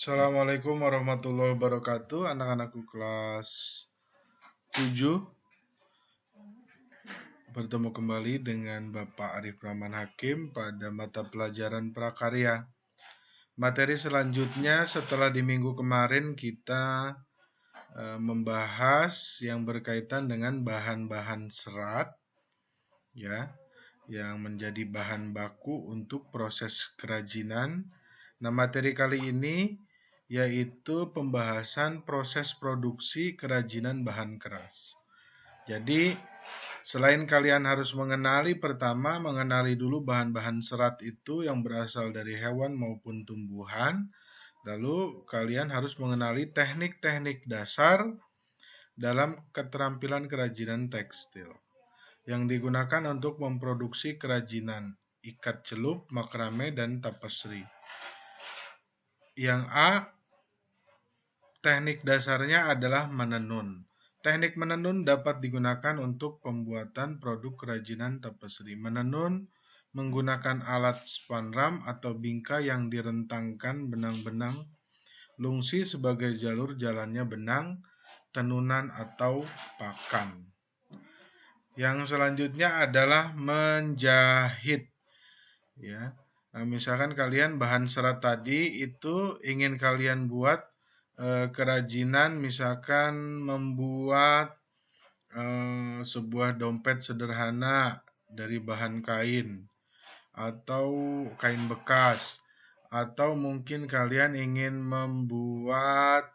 Assalamualaikum warahmatullahi wabarakatuh. Anak-anakku kelas 7 bertemu kembali dengan Bapak Arif Rahman Hakim pada mata pelajaran prakarya. Materi selanjutnya setelah di minggu kemarin kita membahas yang berkaitan dengan bahan-bahan serat ya, yang menjadi bahan baku untuk proses kerajinan. Nah, materi kali ini yaitu pembahasan proses produksi kerajinan bahan keras. Jadi, selain kalian harus mengenali dulu bahan-bahan serat itu yang berasal dari hewan maupun tumbuhan. Lalu, kalian harus mengenali teknik-teknik dasar dalam keterampilan kerajinan tekstil yang digunakan untuk memproduksi kerajinan ikat celup, makrame, dan tapestry. Yang A, teknik dasarnya adalah menenun. Teknik menenun dapat digunakan untuk pembuatan produk kerajinan tapestry. Menenun menggunakan alat spanram atau bingkai yang direntangkan benang-benang lungsi sebagai jalur jalannya benang, tenunan atau pakan. Yang selanjutnya adalah menjahit. Ya, nah, misalkan kalian bahan serat tadi itu ingin kalian buat kerajinan, misalkan membuat sebuah dompet sederhana dari bahan kain atau kain bekas, atau mungkin kalian ingin membuat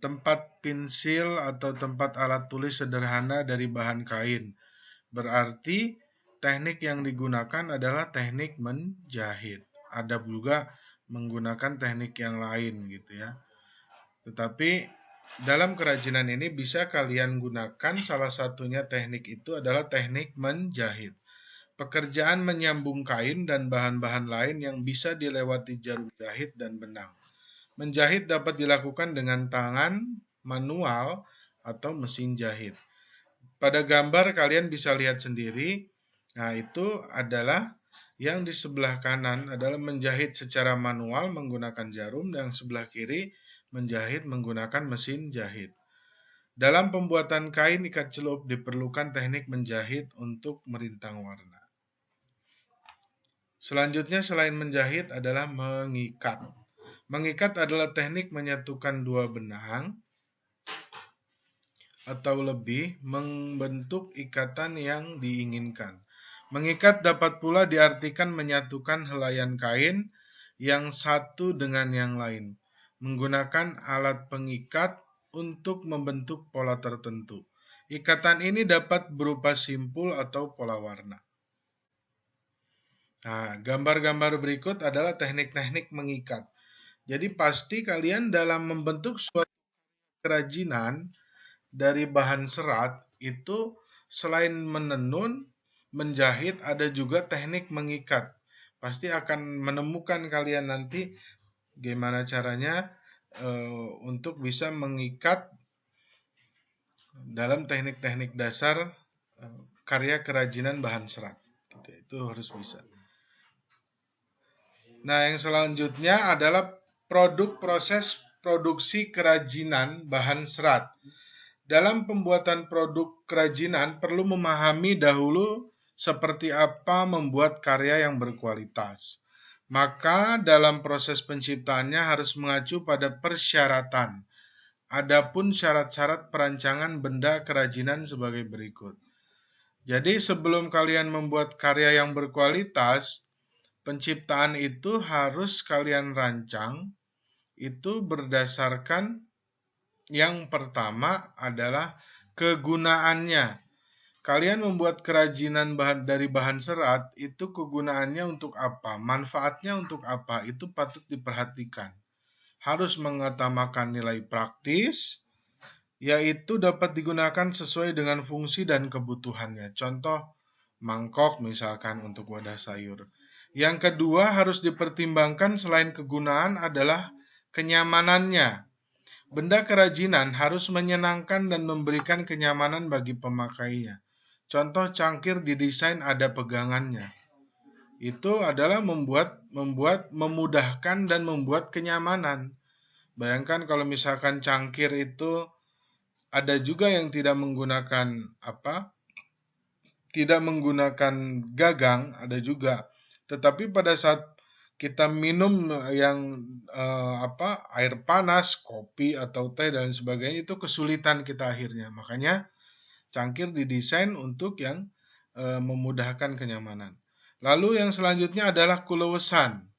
tempat pensil atau tempat alat tulis sederhana dari bahan kain. Berarti teknik yang digunakan adalah teknik menjahit. Ada juga menggunakan teknik yang lain gitu ya. Tetapi dalam kerajinan ini bisa kalian gunakan salah satunya teknik itu adalah teknik menjahit. Pekerjaan menyambung kain dan bahan-bahan lain yang bisa dilewati jarum jahit dan benang. Menjahit dapat dilakukan dengan tangan, manual, atau mesin jahit. Pada gambar kalian bisa lihat sendiri. Nah, itu adalah yang di sebelah kanan adalah menjahit secara manual menggunakan jarum, dan sebelah kiri menjahit menggunakan mesin jahit. Dalam pembuatan kain ikat celup diperlukan teknik menjahit untuk merintang warna. Selanjutnya selain menjahit adalah mengikat. Mengikat adalah teknik menyatukan dua benang atau lebih membentuk ikatan yang diinginkan. Mengikat dapat pula diartikan menyatukan helaian kain yang satu dengan yang lain, menggunakan alat pengikat untuk membentuk pola tertentu. Ikatan ini dapat berupa simpul atau pola warna. Nah, gambar-gambar berikut adalah teknik-teknik mengikat. Jadi pasti kalian dalam membentuk suatu kerajinan dari bahan serat itu selain menenun, menjahit, ada juga teknik mengikat. Pasti akan menemukan kalian nanti gimana caranya untuk bisa mengikat dalam teknik-teknik dasar karya kerajinan bahan serat. Itu harus bisa. Nah, yang selanjutnya adalah proses produksi kerajinan bahan serat. Dalam pembuatan produk kerajinan perlu memahami dahulu seperti apa membuat karya yang berkualitas. Maka dalam proses penciptaannya harus mengacu pada persyaratan. Adapun syarat-syarat perancangan benda kerajinan sebagai berikut. Jadi sebelum kalian membuat karya yang berkualitas, penciptaan itu harus kalian rancang itu berdasarkan yang pertama adalah kegunaannya. Kalian membuat kerajinan dari bahan serat, itu kegunaannya untuk apa? Manfaatnya untuk apa? Itu patut diperhatikan. Harus mengutamakan nilai praktis, yaitu dapat digunakan sesuai dengan fungsi dan kebutuhannya. Contoh, mangkok misalkan untuk wadah sayur. Yang kedua harus dipertimbangkan selain kegunaan adalah kenyamanannya. Benda kerajinan harus menyenangkan dan memberikan kenyamanan bagi pemakainya. Contoh, cangkir didesain ada pegangannya. itu adalah memudahkan dan membuat kenyamanan. Bayangkan kalau misalkan cangkir itu ada juga yang tidak menggunakan tidak menggunakan gagang, ada juga. Tetapi pada saat kita minum yang air panas, kopi atau teh dan sebagainya, itu kesulitan kita akhirnya. Makanya cangkir didesain untuk yang memudahkan kenyamanan. Lalu yang selanjutnya adalah kuluwesan.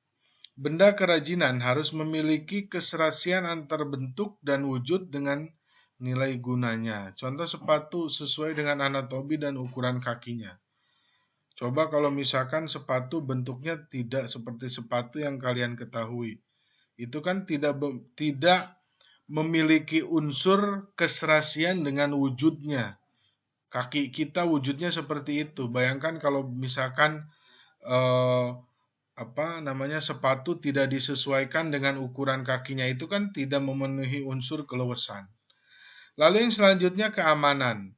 Benda kerajinan harus memiliki keserasian antar bentuk dan wujud dengan nilai gunanya. Contoh sepatu sesuai dengan anatomi dan ukuran kakinya. Coba kalau misalkan sepatu bentuknya tidak seperti sepatu yang kalian ketahui. Itu kan tidak memiliki unsur keserasian dengan wujudnya. Kaki kita wujudnya seperti itu. Bayangkan kalau misalkan sepatu tidak disesuaikan dengan ukuran kakinya, itu kan tidak memenuhi unsur keluasan. Lalu yang selanjutnya keamanan.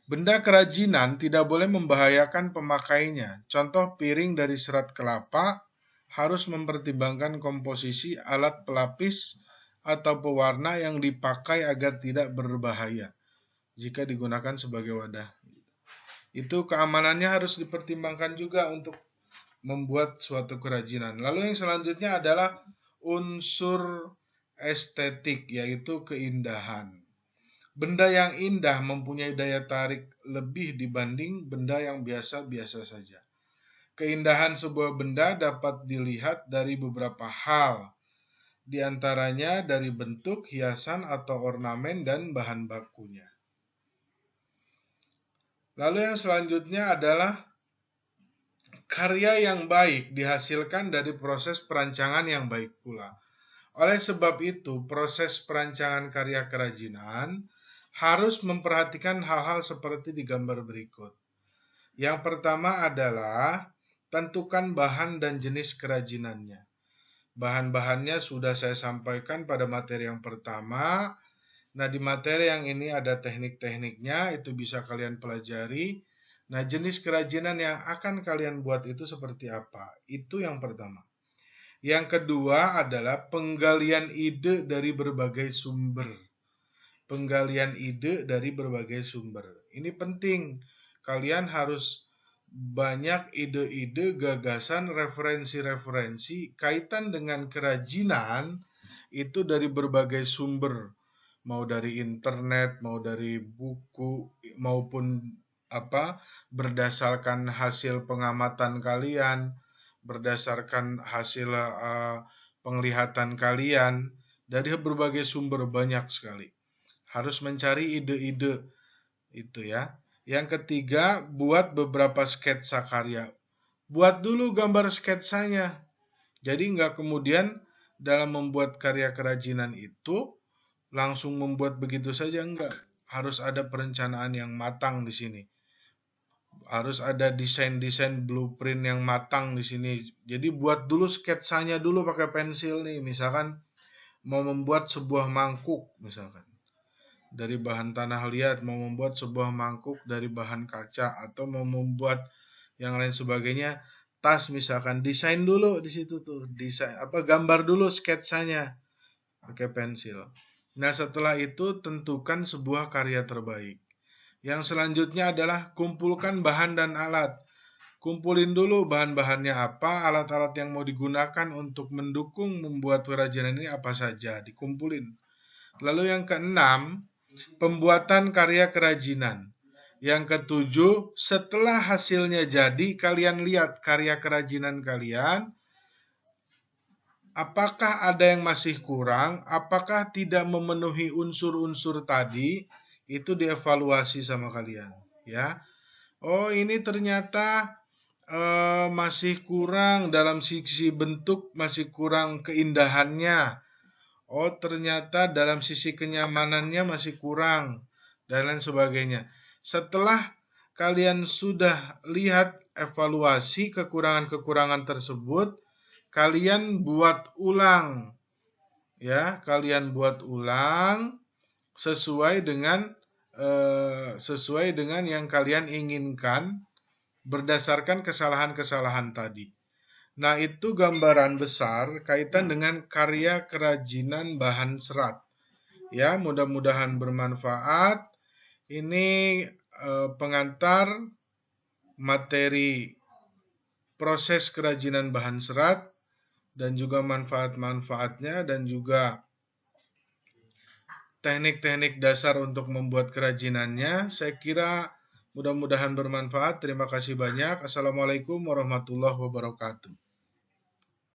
Benda kerajinan tidak boleh membahayakan pemakainya. Contoh piring dari serat kelapa harus mempertimbangkan komposisi alat pelapis atau pewarna yang dipakai agar tidak berbahaya jika digunakan sebagai wadah. Itu keamanannya harus dipertimbangkan juga untuk membuat suatu kerajinan. Lalu yang selanjutnya adalah unsur estetik, yaitu keindahan. Benda yang indah mempunyai daya tarik lebih dibanding benda yang biasa-biasa saja. Keindahan sebuah benda dapat dilihat dari beberapa hal, di antaranya dari bentuk, hiasan atau ornamen dan bahan bakunya. Lalu yang selanjutnya adalah karya yang baik dihasilkan dari proses perancangan yang baik pula. Oleh sebab itu, proses perancangan karya kerajinan harus memperhatikan hal-hal seperti di gambar berikut. Yang pertama adalah tentukan bahan dan jenis kerajinannya. Bahan-bahannya sudah saya sampaikan pada materi yang pertama. Nah, di materi yang ini ada teknik-tekniknya, itu bisa kalian pelajari. Nah, jenis kerajinan yang akan kalian buat itu seperti apa? Itu yang pertama. Yang kedua adalah penggalian ide dari berbagai sumber. Penggalian ide dari berbagai sumber. Ini penting. Kalian harus banyak ide-ide, gagasan, referensi-referensi kaitan dengan kerajinan itu dari berbagai sumber. Mau dari internet, mau dari buku, maupun berdasarkan hasil pengamatan kalian, berdasarkan hasil penglihatan kalian, dari berbagai sumber banyak sekali. Harus mencari ide-ide itu ya. Yang ketiga, buat beberapa sketsa karya. Buat dulu gambar sketsanya. Jadi nggak kemudian dalam membuat karya kerajinan itu langsung membuat begitu saja, enggak. Harus ada perencanaan yang matang di sini. Harus ada desain-desain blueprint yang matang di sini. Jadi buat dulu sketsanya dulu pakai pensil nih. Misalkan mau membuat sebuah mangkuk misalkan. Dari bahan tanah liat, mau membuat sebuah mangkuk dari bahan kaca, atau mau membuat yang lain sebagainya, tas misalkan, desain dulu di situ tuh, gambar dulu sketsanya pakai pensil. Nah, setelah itu tentukan sebuah karya terbaik. Yang selanjutnya adalah kumpulkan bahan dan alat. Kumpulin dulu bahan-bahannya apa, alat-alat yang mau digunakan untuk mendukung membuat kerajinan ini apa saja, dikumpulin. Lalu yang keenam, pembuatan karya kerajinan. Yang ketujuh, setelah hasilnya jadi, kalian lihat karya kerajinan kalian, apakah ada yang masih kurang, apakah tidak memenuhi unsur-unsur tadi, itu dievaluasi sama kalian, ya. Oh, ini ternyata masih kurang dalam sisi bentuk, masih kurang keindahannya. Oh, ternyata dalam sisi kenyamanannya masih kurang, dan lain sebagainya. Setelah kalian sudah lihat evaluasi kekurangan-kekurangan tersebut, kalian buat ulang. Ya, kalian buat ulang sesuai dengan yang kalian inginkan berdasarkan kesalahan-kesalahan tadi. Nah, itu gambaran besar kaitan dengan karya kerajinan bahan serat. Ya, mudah-mudahan bermanfaat. Ini pengantar materi proses kerajinan bahan serat dan juga manfaat-manfaatnya dan juga teknik-teknik dasar untuk membuat kerajinannya. Saya kira mudah-mudahan bermanfaat. Terima kasih banyak. Assalamualaikum warahmatullahi wabarakatuh.